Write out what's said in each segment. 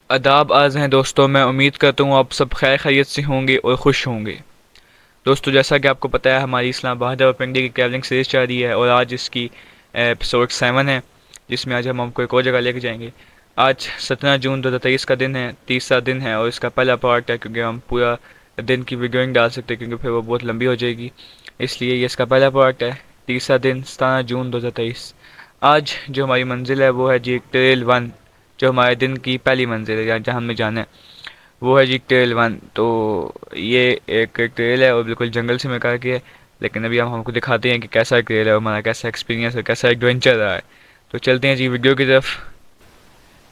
आदाब आज़ हैं दोस्तों। मैं उम्मीद करता हूँ आप सब खैर खैरियत से होंगे और खुश होंगे। दोस्तों, जैसा कि आपको पता है, हमारी इस्लामाबाद और पिंडी की ट्रैवलिंग सीरीज़ चल रही है और आज इसकी एपिसोड 7 है, जिसमें आज हम आपको एक और जगह लेके जाएंगे। आज 17 जून 2023 का दिन है, तीसरा दिन है और इसका पहला पार्ट है, क्योंकि हम पूरा दिन की वीडियो नहीं डाल सकते क्योंकि फिर वो बहुत लंबी हो जाएगी। इसलिए ये इसका पहला पार्ट है, तीसरा दिन, 17 जून 2023। आज जो हमारी मंजिल है वो है जी ट्रेल 1। जो हमारे दिन की पहली मंजिल है, जहाँ हमें जाना है, वो है जी ट्रेल 1। तो ये एक ट्रेल है और बिल्कुल जंगल से निकाल के है। लेकिन अभी हम हमको दिखाते हैं कि कैसा ट्रेल है और हमारा कैसा एक्सपीरियंस है, कैसा एडवेंचर रहा है। तो चलते हैं जी वीडियो की तरफ।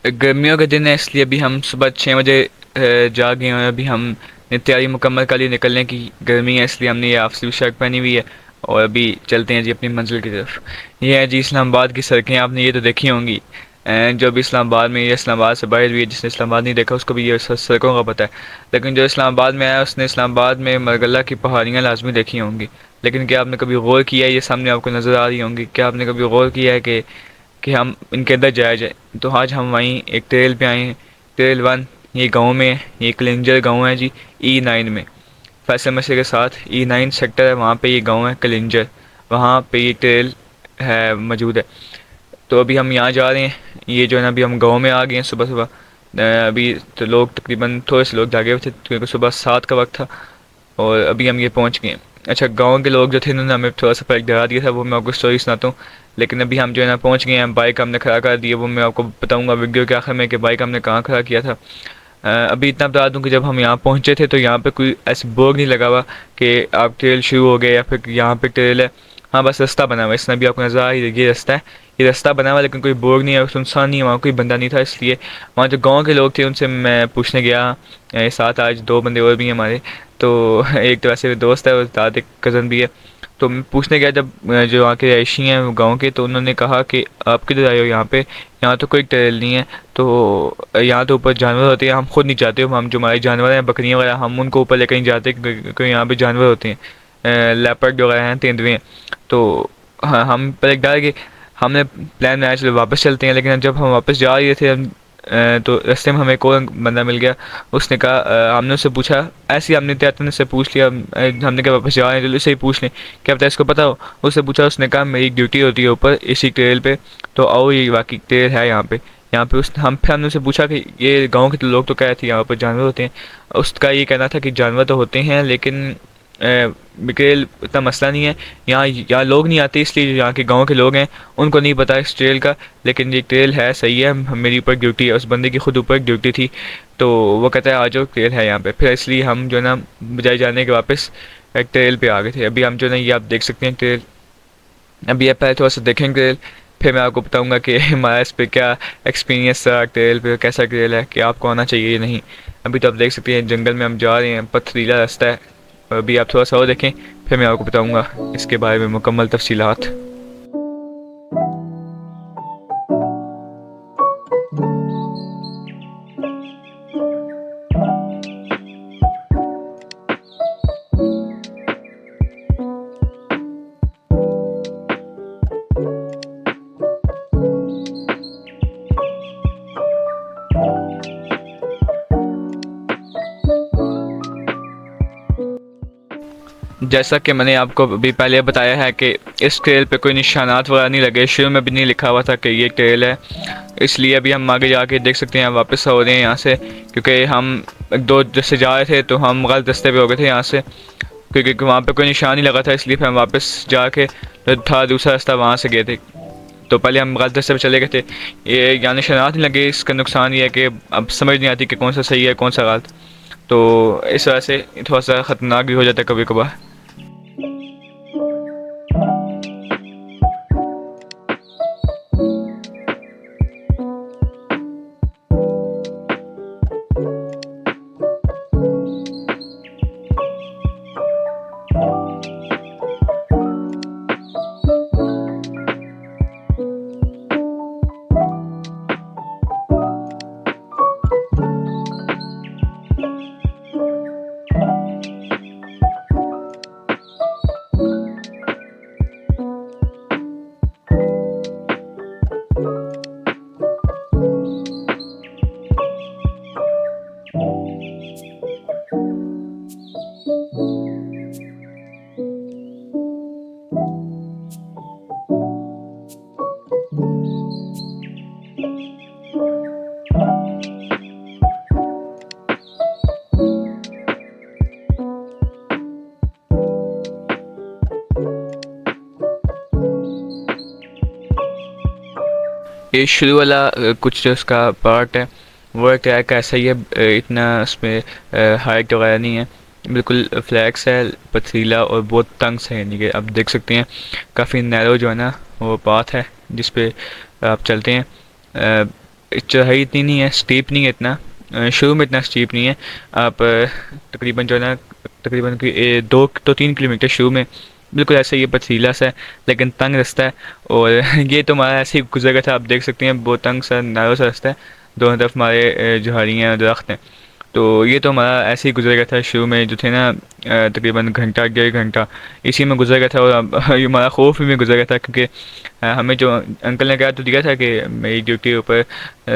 गर्मियों के दिन है, इसलिए अभी हम सुबह 6 बजे जाग गए हैं और अभी हमने तैयारी मुकम्मल कर ली निकलने की। गर्मी है इसलिए हमने ये हाफ स्लीव शर्ट पहनी हुई है और अभी चलते हैं जी अपनी मंजिल की तरफ। ये है जी इस्लामाबाद की सड़कें, आपने ये तो देखी होंगी। जो भी इस्लामाबाद में, ये इस्लामाबाद से बाहर भी है, जिसने इस्लामाबाद नहीं देखा उसको भी ये सड़कों का पता है। लेकिन जो इस्लामाबाद में आया उसने इस्लामाबाद में मरगला की पहाड़ियाँ लाजमी देखी होंगी। लेकिन क्या आपने कभी गौर किया है, ये सामने आपको नज़र आ रही होंगी, क्या आपने कभी गौर किया है कि हम इनके अंदर जाया जाए? तो आज हम वहीं एक ट्रेल पे आए हैं, ट्रेल 1। ये गांव में है, ये कलिंजर गांव है जी, E9 में। फैसल मसीह के साथ E9 सेक्टर है, वहाँ पे ये गांव है कलिंजर, वहाँ पे ये ट्रेल है, मौजूद है। तो अभी हम यहाँ जा रहे हैं। ये जो है ना, अभी हम गांव में आ गए हैं सुबह सुबह। अभी तो लोग तकरीबन थोड़े से लोग जागे हुए थे क्योंकि सुबह 7 का वक्त था और अभी हम ये पहुंच गए हैं। अच्छा, गांव के लोग जो थे उन्होंने हमें थोड़ा सा पहले डरा दिया था, वो मैं आपको स्टोरी सुनाता हूँ। लेकिन अभी हम जो है ना पहुंच गए हैं, बाइक हमने खड़ा कर दी है, वो मैं आपको बताऊंगा वीडियो के आखिर में कि बाइक हमने कहाँ खड़ा किया था। अभी इतना बता दूं कि जब हम यहाँ पहुँचे थे तो यहाँ पे कोई ऐसे बोर्ड नहीं लगा हुआ कि आप ट्रेल शुरू हो गए या फिर यहाँ पे ट्रेल है। हाँ, बस रास्ता बना हुआ है, इसमें भी आपको नज़र आ रही है, ये रास्ता है। ये रास्ता बना हुआ है लेकिन कोई बोर्ड नहीं है, सुनसान नहीं है, वहाँ कोई बंदा नहीं था। इसलिए वहाँ जो गांव के लोग थे उनसे मैं पूछने गया। साथ आज दो बंदे और भी हैं हमारे। तो एक तो वैसे दोस्त है और साथ एक कज़न भी है। तो मैं पूछने गया जब जो वहाँ के रहायशी हैं गांव के, तो उन्होंने कहा कि आप किधर आए हो यहाँ पे, यहाँ तो कोई ट्रेल नहीं है। तो यहाँ तो ऊपर जानवर होते हैं, हम खुद नहीं जाते, हम जो हमारे जानवर हैं बकरियाँ वगैरह, हम उनको ऊपर लेकर नहीं जाते क्योंकि यहाँ पे जानवर होते हैं, लेपर्ड वगैरह हैं, तेंदुए हैं। तो हाँ, हम पर एक डर के हमने प्लान बनाया चलो वापस चलते हैं। लेकिन जब हम वापस जा रहे थे तो रास्ते में हमें एक और बंदा मिल गया। उसने कहा हमने उससे पूछा, ऐसे ही हमने त्यातन से पूछ लिया। हमने कहा वापस जा रहे हैं, चलो इससे ही पूछ लें, क्या पता इसको पता हो। उससे पूछा, उसने कहा मेरी ड्यूटी होती है ऊपर इसी ट्रेल पे, तो आओ ये वाकई ट्रेल है यहाँ पे। यहाँ पे उस हम फिर हमने उससे पूछा कि ये गांव के लोग तो कह रहे थे यहाँ पर जानवर होते हैं। उसका ये कहना था कि जानवर तो होते हैं लेकिन बिकेल इतना मसला नहीं है। यहाँ यहाँ लोग नहीं आते, इसलिए जो यहाँ के गांव के लोग हैं उनको नहीं पता इस ट्रेल का। लेकिन ये ट्रेल है, सही है, मेरी ऊपर ड्यूटी है, उस बंदे की खुद ऊपर ड्यूटी थी। तो वो कहता है आ जाओ ट्रेल है यहाँ पे। फिर इसलिए हम जो है ना बजाय जाने के वापस एक ट्रेल पे आ गए थे। अभी हम जो है ना, ये आप देख सकते हैं ट्रेल। अभी आप पहले थोड़ा सा देखेंगे ट्रेल, फिर मैं आपको बताऊंगा कि हमारा इस पे क्या एक्सपीरियंस रहा, ट्रेल पे कैसा ट्रेल है, कि आपको आना चाहिए या नहीं। अभी तो आप देख सकते हैं जंगल में हम जा रहे हैं, पथरीला रास्ता है। और अभी आप थोड़ा सा और देखें, फिर मैं आपको बताऊंगा इसके बारे में मुकम्मल तफसीलात। जैसा कि मैंने आपको अभी पहले बताया है कि इस ट्रेल पे कोई निशानात वगैरह नहीं लगे, शुरू में भी नहीं लिखा हुआ था कि ये ट्रेल है। इसलिए अभी हम आगे जाके देख सकते हैं, वापस हो रहे हैं यहाँ से, क्योंकि हम दो जैसे जा रहे थे तो हम गलत रास्ते पे हो गए थे यहाँ से, क्योंकि वहाँ पे कोई निशान नहीं लगा था। इसलिए फिर हम वापस जाके जो था दूसरा रास्ता वहाँ से गए थे। तो पहले हम गलत रास्ते पे चले गए थे। ये यहाँ निशानात नहीं लगे, इसका नुकसान ये है कि अब समझ नहीं आती कि कौन सा सही है कौन सा गलत। तो इस वजह से थोड़ा सा ख़तरनाक भी हो जाता है कभी कभार। ये शुरू वाला कुछ जो उसका पार्ट है वो ट्रैक का ऐसा ही है। इतना उसमें हाइट वगैरह नहीं है, बिल्कुल फ्लैक्स है, पथरीला और बहुत तंग से है। यानी कि आप देख सकते हैं काफ़ी नैरो जो है ना वो पाथ है जिस पे आप चलते हैं। चढ़ाई इतनी नहीं है, स्टीप नहीं है इतना, शुरू में इतना स्टीप नहीं है। आप तकरीबन जो है ना तकरीबन कि 2-3 किलोमीटर शुरू में बिल्कुल ऐसे ये पथरीला सा है लेकिन तंग रास्ता है। और ये तो हमारा ऐसे ही गुजर गया था, आप देख सकते हैं बहुत तंग सा नैरो सा रास्ता है, दोनों तरफ हमारे झाड़ियाँ और दरख्त हैं। तो ये तो हमारा ऐसे ही गुजर गया था शुरू में जो थे ना तकरीबन घंटा 1.5 घंटा इसी में गुजर गया था। और ये हमारा खौफ में गुजर गया था क्योंकि हमें जो अंकल ने कहा तो दिया था कि मेरी ड्यूटी के ऊपर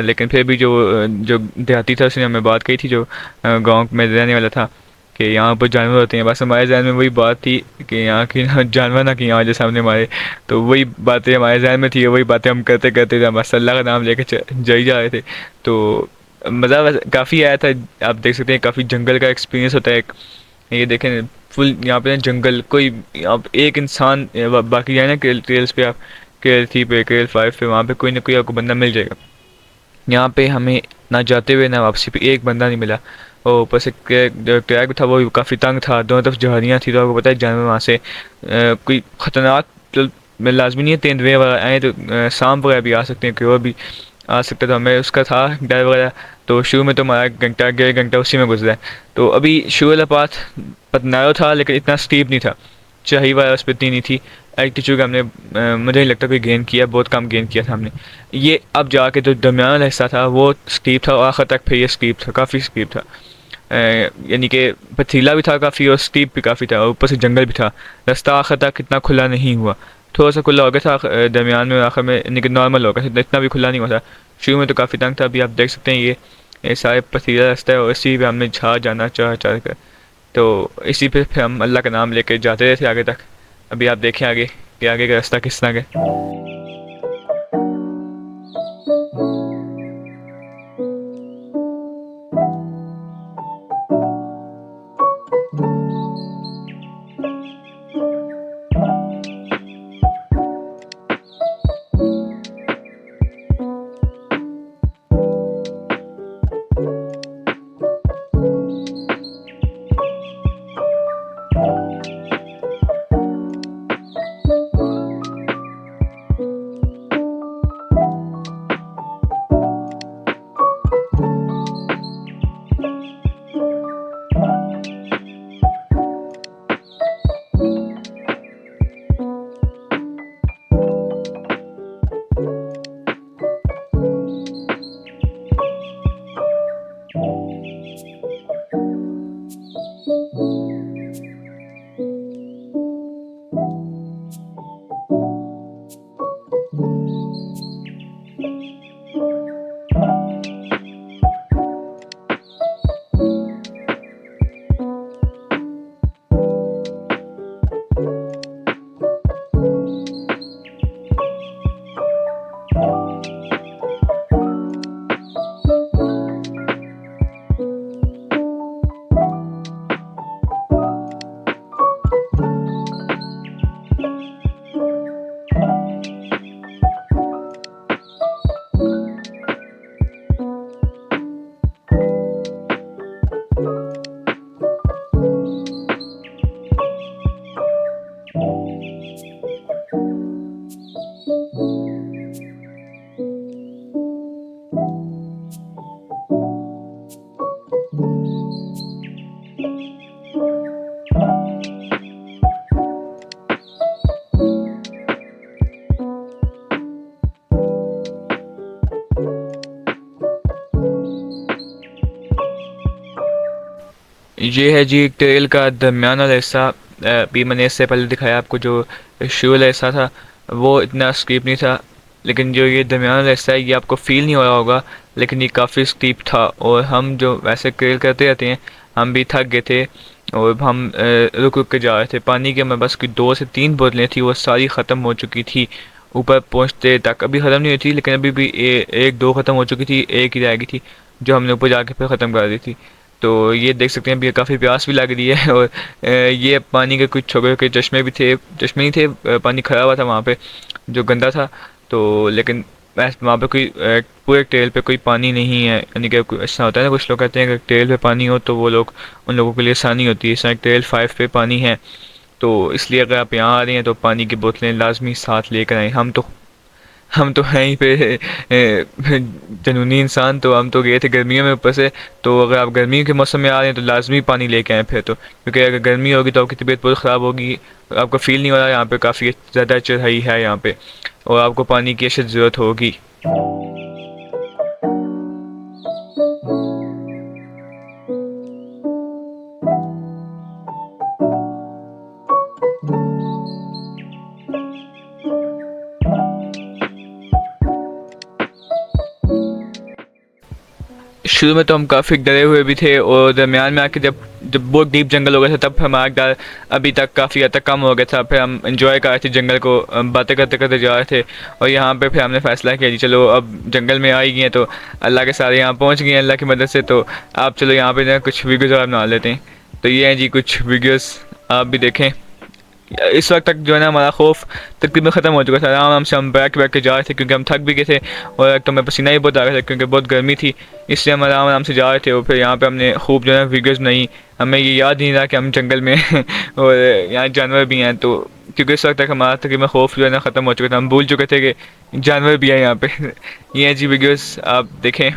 लेकिन फिर भी जो देहाती था उसने हमें बात कही थी, जो गांव में रहने वाला था, कि यहाँ पर जानवर होते हैं। बस हमारे जहन में वही बात थी कि यहाँ की ना जानवर ना कि यहाँ जो सामने हमारे, तो वही बातें हमारे जहन में थी, वही बातें हम करते करते जब बस अल्लाह का नाम लेके जाई जा रहे थे। तो मज़ा काफ़ी आया था। आप देख सकते हैं काफ़ी जंगल का एक्सपीरियंस होता है एक। ये देखें फुल यहाँ पे ना जंगल, कोई आप एक इंसान बाकी जाए ना ट्रेल्स पे, आप KL3 पे KL5 पे वहाँ पे कोई ना कोई आपको बंदा मिल जाएगा। यहाँ पे हमें ना जाते हुए ना वापसी पे एक बंदा नहीं मिला। और ऊपर से जो ट्रैक था वो भी काफ़ी तंग था, दोनों तरफ झाड़ियाँ थी, तो आपको पता है जानवर वहाँ से कोई ख़तरनाक तो लाजमी नहीं है तेंदुए वगैरह आए तो सांप वगैरह भी आ सकते हैं, कोई और भी आ सकता था। हमें उसका था डर वगैरह। तो शुरू में तो हमारा घंटा 1.5 घंटा उसी में गुजरा है। तो अभी शुरू वाला पाथ पतनारो था लेकिन इतना स्टीप नहीं था, चढ़ाई वगैरह उस पर इतनी नहीं थी। एल्टीट्यूड हमने मुझे नहीं लगता कोई गेन किया, बहुत कम गेन किया था हमने। ये अब जाके जो दरमियान वाला हिस्सा था वो स्टीप था और आखिर तक फिर ये स्टीप था, काफ़ी स्टीप था। यानी कि पथरीला भी था काफ़ी और स्टीप भी काफ़ी था और ऊपर से जंगल भी था। रास्ता आखिर तक इतना खुला नहीं हुआ, थोड़ा सा खुला हो गया था दरमियान में, आखिर में यानी कि नॉर्मल हो गया था, इतना भी खुला नहीं हुआ था। शुरू में तो काफ़ी तंग था। अभी आप देख सकते हैं ये सारे पथरीला रास्ता है और इसी पे हमने झाड़ जाना चाह कर, तो इसी पे फिर हम अल्लाह का नाम लेके जाते रहे थे आगे तक। अभी आप देखें आगे कि आगे का रास्ता किस तरह का है। ये है जी ट्रेल का दरमियाना हिस्सा। अभी मैंने इससे पहले दिखाया आपको जो शुरू वाला हिस्सा था वो इतना स्टीप नहीं था, लेकिन जो ये दरमियाना हिस्सा है ये आपको फील नहीं हो रहा होगा, लेकिन ये काफ़ी स्टीप था। और हम जो वैसे ट्रेल करते रहते हैं हम भी थक गए थे और हम रुक रुक के जा रहे थे। पानी की हमें बस की 2 से 3 बोतलें थी, वो सारी ख़त्म हो चुकी थी ऊपर पहुँचते तक। अभी ख़त्म नहीं हुई थी लेकिन अभी भी एक दो ख़त्म हो चुकी थी, एक ही रह गई थी जो हमने ऊपर जाके फिर ख़त्म कर दी थी। तो ये देख सकते हैं अभी काफ़ी प्यास भी लग रही है। और ये पानी के कुछ छोटे छोटे चश्मे भी थे, चश्मे ही थे, पानी खड़ा हुआ था वहाँ पे जो गंदा था। तो लेकिन वहाँ पे कोई पूरे ट्रेल पे कोई पानी नहीं है, यानी कि ऐसा होता है ना, कुछ लोग कहते हैं कि ट्रेल पे पानी हो तो वो लोग, उन लोगों के लिए आसानी होती है। इस तरह ट्रेल 5 पे पानी है, तो इसलिए अगर आप यहाँ आ रहे हैं तो पानी की बोतलें लाजमी साथ लेकर आएँ। हम तो हैं ही पे जनूनी इंसान, तो हम तो गए थे गर्मियों में ऊपर से। तो अगर आप गर्मी के मौसम में आ रहे हैं तो लाजमी पानी लेके आएँ फिर तो, क्योंकि अगर गर्मी होगी तो आपकी तबीयत बहुत ख़राब होगी। आपको फील नहीं हो रहा, यहाँ पे काफ़ी ज़्यादा चढ़ाई है यहाँ पे, और आपको पानी की अशद ज़रूरत होगी। शुरू में तो हम काफ़ी डरे हुए भी थे, और दरमियान में आके जब जब बहुत डीप जंगल हो गया था तब हमारा डर अभी तक काफ़ी हद तक कम हो गया था। फिर हम इंजॉय कर रहे थे जंगल को, बातें करते करते जा रहे थे। और यहाँ पे फिर हमने फैसला किया जी चलो अब जंगल में आ ही गए हैं तो अल्लाह के सारे यहाँ पहुँच गए हैं अल्लाह की मदद से, तो आप चलो यहाँ पे ना कुछ वीडियोज़ और बना लेते हैं। तो ये हैं जी कुछ वीडियोज़, आप भी देखें। इस वक्त तक जो है ना हमारा खौफ तकरीबन ख़त्म हो चुका था। आराम आराम से हम बैठ बैठ के जा रहे थे, क्योंकि हम थक भी गए थे और एक तो मैं पसीना ही बहुत आ रहा था क्योंकि बहुत गर्मी थी, इसलिए हम आराम आराम से जा रहे थे। और फिर यहाँ पे हमने खूब जो है वीडियोज़ बनाई। हमें ये याद नहीं रहा कि हम जंगल में हैं और यहाँ जानवर भी हैं, तो क्योंकि इस वक्त तक हमारा तकरीबन खौफ जो है ना ख़त्म हो चुका था, हम भूल चुके थे कि जानवर भी हैं यहाँ पे ये हैं जी वीडियोज़, आप देखें।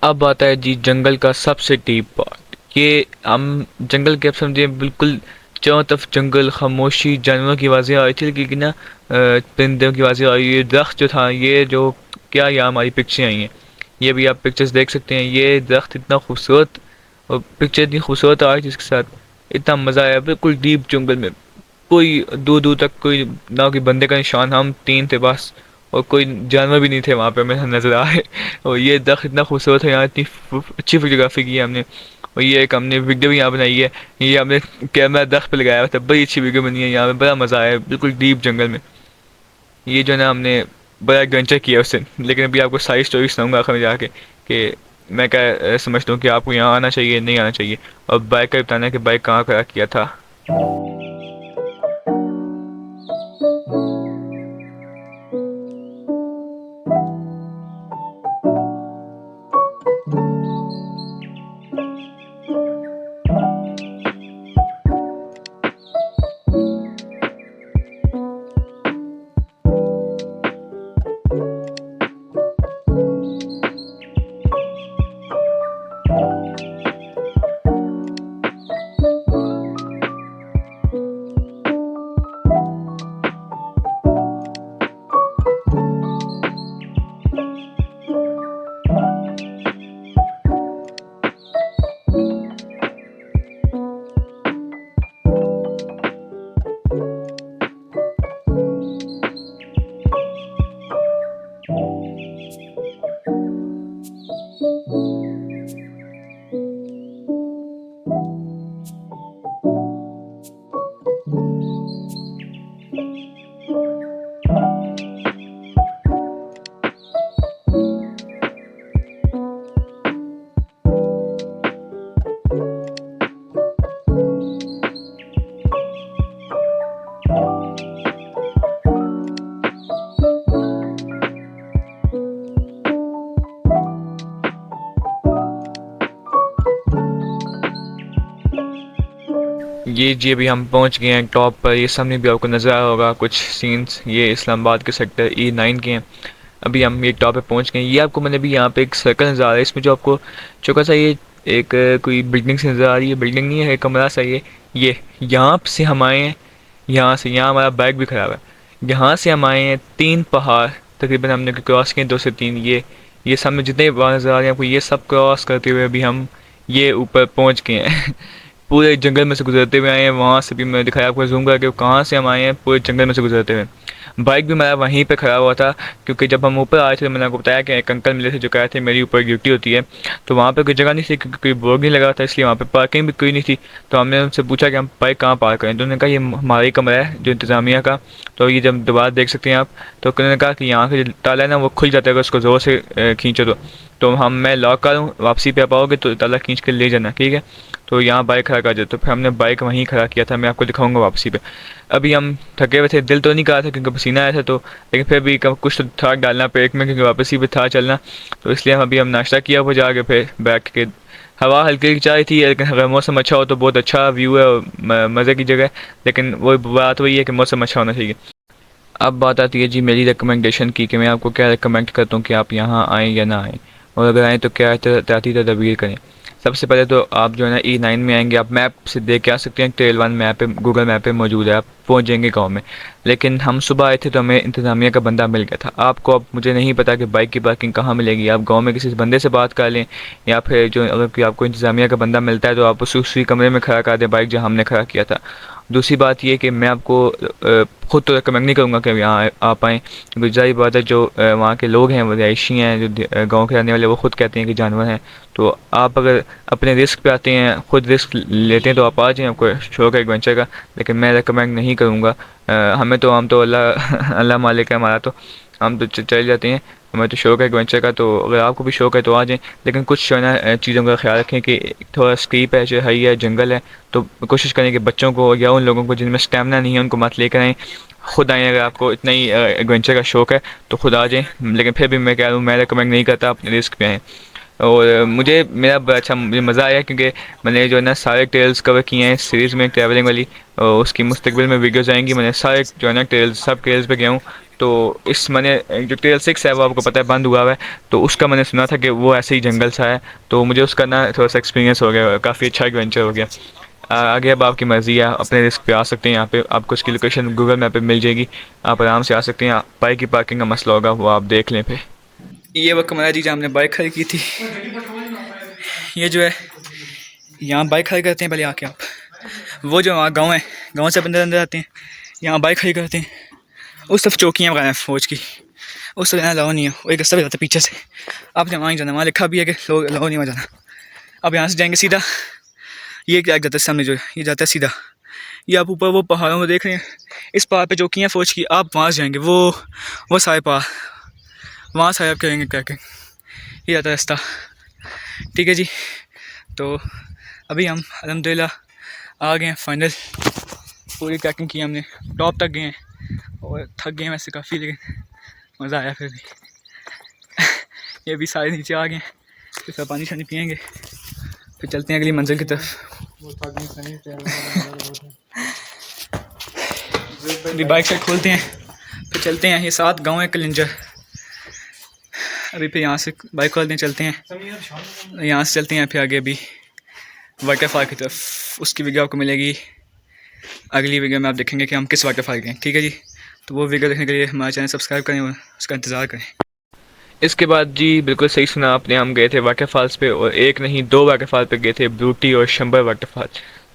अब आता है जी जंगल का सबसे डीप पार्ट। ये हम जंगल के, अब समझिए बिल्कुल चारों तरफ जंगल, खामोशी, जानवरों की आवाज़ें आ रही थी, लेकिन ना परिंदों की आवाज़ें आ रही है। दरख्त जो था ये जो, क्या यहाँ हमारी पिक्चरें आई हैं, ये भी आप पिक्चर्स देख सकते हैं। ये दरख्त इतना खूबसूरत और पिक्चर इतनी खूबसूरत आ रही थी, जिसके साथ इतना मज़ा आया। बिल्कुल डीप जंगल में कोई दूर दूर तक कोई ना, कोई बंदे का निशान, हम तीन थे बस, और कोई जानवर भी नहीं थे वहाँ पे हमें नज़र आए। और ये दरख्त इतना खूबसूरत है, यहाँ इतनी अच्छी फोटोग्राफी की है हमने। और ये एक हमने वीडियो भी यहाँ बनाई है, ये हमने कैमरा दरख्त पे लगाया हुआ था, बड़ी अच्छी वीडियो बनी है यहाँ पे, बड़ा मज़ा आया बिल्कुल डीप जंगल में। ये जो है ना हमने बड़ा एडवेंचर किया उससे। लेकिन अभी आपको सारी स्टोरी सुनाऊंगा आखिर में जाके कि मैं क्या समझता हूँ कि आपको यहाँ आना चाहिए नहीं आना चाहिए, और बाइक का बताना है कि बाइक कहाँ खड़ा किया था। ये जी अभी हम पहुंच गए हैं टॉप पर। ये सामने भी आपको नज़र आया होगा कुछ सीन्स, ये इस्लामाबाद के सेक्टर E9 के हैं। अभी हम ये टॉप पे पहुंच गए हैं। ये आपको मैंने भी यहाँ पे एक सर्कल नज़र आ रहा है, इसमें जो आपको छोटा सा ये एक कोई बिल्डिंग से नज़र आ रही है। बिल्डिंग नहीं है, एक कमरा सा। ये यहाँ से हम आए हैं, यहाँ से। यहाँ हमारा बाइक भी ख़राब है। यहाँ से हम आए हैं 3 पहाड़ तकरीबन हमने क्रॉस किए, 2 से 3। ये सामने जितने पहाड़ नज़र आ रहे हैं आपको, ये सब क्रॉस करते हुए अभी हम ये ऊपर पहुँच गए हैं। पूरे जंगल में से गुजरते हुए आए हैं। वहाँ से भी मैं दिखाया आपको ज़ूम करके कहाँ से हम आए हैं, पूरे जंगल में से गुजरते हुए। बाइक भी मेरा वहीं पे खड़ा हुआ था, क्योंकि जब हम ऊपर आए थे तो मैंने आपको बताया कि एक अंकल मिले थे जो कहे थे मेरी ऊपर ड्यूटी होती है। तो वहाँ पे कोई जगह नहीं थी, क्योंकि कोई बोर्ड नहीं लगा था, इसलिए वहाँ पे पार्किंग भी कोई नहीं थी। तो हमने उनसे पूछा कि हम बाइक कहाँ पार्क करें, तो उन्होंने कहा ये हमारा ही कमरा है जो इंतज़ामिया का। तो ये जब दोबारा देख सकते हैं आप, तो उन्होंने कहा कि यहाँ का जो ताला है ना वो खुल जाता है अगर उसको ज़ोर से खींचो तो मैं लॉक करूँ, वापसी पे आप आओगे तो ताला खींच कर ले जाना, ठीक है। तो यहाँ बाइक खड़ा कर दिया, तो फिर हमने बाइक वहीं खड़ा किया था। मैं आपको दिखाऊंगा वापसी पे। अभी हम थके हुए थे, दिल तो नहीं कर रहा था क्योंकि पसीना आया था, तो लेकिन फिर भी कुछ तो था डालना पेट में, क्योंकि वापसी पे था चलना। तो इसलिए हम नाश्ता किया, वो जाके फिर बैठ के हवा हल्की हल्की चाय थी। लेकिन अगर मौसम अच्छा हो तो बहुत अच्छा व्यू है और मज़े की जगह है। लेकिन वो बात वही है कि मौसम अच्छा होना चाहिए। अब बात आती है जी मेरी रिकमेंडेशन की, कि मैं आपको क्या रिकमेंड करता हूँ कि आप यहाँ आएँ या ना आएँ, और अगर आएँ तो क्या एहतियाती तदबीर करें। सबसे पहले तो आप जो है ना E9 में आएंगे, आप मैप से देख के आ सकते हैं। ट्रेल 1 मैप पे, गूगल मैप पे मौजूद है, आप पहुंच जाएंगे गांव में। लेकिन हम सुबह आए थे तो हमें इंतज़ामिया का बंदा मिल गया था। आपको अब मुझे नहीं पता कि बाइक की पार्किंग कहाँ मिलेगी। आप गांव में किसी बंदे से बात कर लें, या फिर जो अगर कोई आपको इंतज़ामिया का बंदा मिलता है तो आप उसी कमरे में खड़ा कर दें बाइक जहाँ हमने खड़ा किया था। दूसरी बात ये कि मैं आपको ख़ुद तो रिकमेंड नहीं करूँगा कि यहाँ आ पाएँ, क्योंकि ज़ाहिर बात है जो वहाँ के लोग हैं, वो रिहायशी हैं, जो गाँव के रहने वाले, वो ख़ुद कहते हैं कि जानवर हैं। तो आप अगर अपने रिस्क पे आते हैं, ख़ुद रिस्क लेते हैं, तो आप आ जाएँ, आपको शौक़ है एडवेंचर का। लेकिन मैं रिकमेंड नहीं करूँगा। हमें तो हम तो अल्लाह अल्लाह मालिक है हमारा, तो हम तो चले जाते हैं। हमें तो शौक़ है एडवेंचर का, तो अगर आपको भी शौक़ है तो आ जाएँ। लेकिन कुछ जो है ना चीज़ों का ख्याल रखें कि थोड़ा स्टीप है, हाई है, जंगल है, तो कोशिश करें कि बच्चों को या उन लोगों को जिनमें स्टेमिना नहीं है उनको मत लेकर आएँ। खुद आएँ, अगर आपको इतना ही एडवेंचर का शौक़ है तो खुद आ जाएँ। लेकिन फिर भी मैं कह रहा हूँ, मैं रिकमेंड नहीं करता, अपने रिस्क पे आएँ। और मुझे मेरा अच्छा मुझे मज़ा आया, क्योंकि मैंने जो है ना सारे ट्रेल्स कवर किए हैं इस सीरीज़ में, ट्रैवलिंग वाली। और उसकी मुस्तकबिल में वीडियोज़ आएंगी। मैंने सारे जो है ना ट्रेल्स, सब ट्रेल्स पे गया हूँ। तो इस मैंने जो ट्रेल 6 है वो आपको पता है बंद हुआ है, तो उसका मैंने सुना था कि वो ऐसे ही जंगल सा है, तो मुझे उसका ना थोड़ा सा एक्सपीरियंस हो गया, काफ़ी अच्छा एडवेंचर हो गया। आगे अब आपकी मर्ज़ी है, अपने रिस्क पे आ सकते हैं। यहाँ पे आपको उसकी लोकेशन गूगल मैप पे मिल जाएगी, आप आराम से आ सकते हैं। बाइक की पार्किंग का मसला होगा वो आप देख लें फिर। ये वो कमरा जी जहाँ हमने बाइक खड़ी की थी, ये जो है यहाँ बाइक खड़ी करते हैं पहले आके आप। वो जो वहाँ गाँव है, गाँव से अंदर अंदर आते हैं, यहाँ बाइक खड़ी करते हैं। उस तरफ चौकियाँ वगैरह हैं फौज की, उस तरफ अलाउ नहीं है। वो एक रास्ता भी जाता है पीछे से, आप जहाँ ही जाना, वहाँ लिखा भी है कि लोग अलाउ नहीं हो जाना। अब यहाँ से जाएंगे सीधा, ये क्या जाता है सामने जो है, ये जाता है सीधा। ये आप ऊपर वो पहाड़ों में देख रहे हैं, इस पहाड़ पे चौकियाँ फौज की, आप वहाँ से जाएंगे वो सारे पहाड़, वहाँ से आप करेंगे ट्रैकिंग। ये जाता है रास्ता, ठीक है जी। तो अभी हम अल्हम्दुलिल्लाह आ गए हैं फाइनल, पूरी ट्रैकिंग की हमने, टॉप तक गए हैं और थक गए हैं वैसे काफ़ी, लेकिन मज़ा आया फिर भी। ये भी सारे नीचे आ गए हैं, फिर सब पानी शानी पियेंगे, फिर चलते हैं अगली मंजिल की तरफ। अभी बाइक से खोलते हैं, फिर चलते हैं। ये 7 गाँव है कलिंजर। अभी फिर यहाँ से बाइक खोलते हैं, चलते हैं, यहाँ से चलते हैं फिर आगे अभी वाटरफॉल की तरफ। उसकी वीडियो आपको मिलेगी अगली वीडियो में, आप देखेंगे कि हम किस वाटरफॉल गए, ठीक है जी। तो वो वीडियो देखने के लिए हमारे चैनल सब्सक्राइब करें और उसका इंतज़ार करें। इसके बाद जी बिल्कुल सही सुना आपने, हम गए थे वाटरफॉल्स पे, और एक नहीं 2 वाटरफॉल पे गए थे, ब्रूटी और शंबर वाटरफॉल।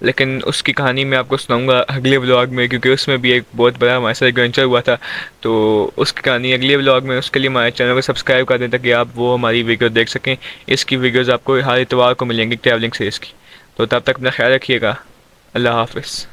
लेकिन उसकी कहानी मैं आपको सुनाऊंगा अगले व्लॉग में, क्योंकि उसमें भी एक बहुत बड़ा हमारे साथ एडवेंचर हुआ था। तो उसकी कहानी अगले व्लॉग में, उसके लिए हमारे चैनल को सब्सक्राइब कर दें ताकि आप वो हमारी वीडियो देख सकें। इसकी वीडियोज़ आपको हर इतवार को मिलेंगी ट्रैवलिंग से इसकी। तो तब तक अपना ख्याल रखिएगा। अल्लाह हाफ़िज़।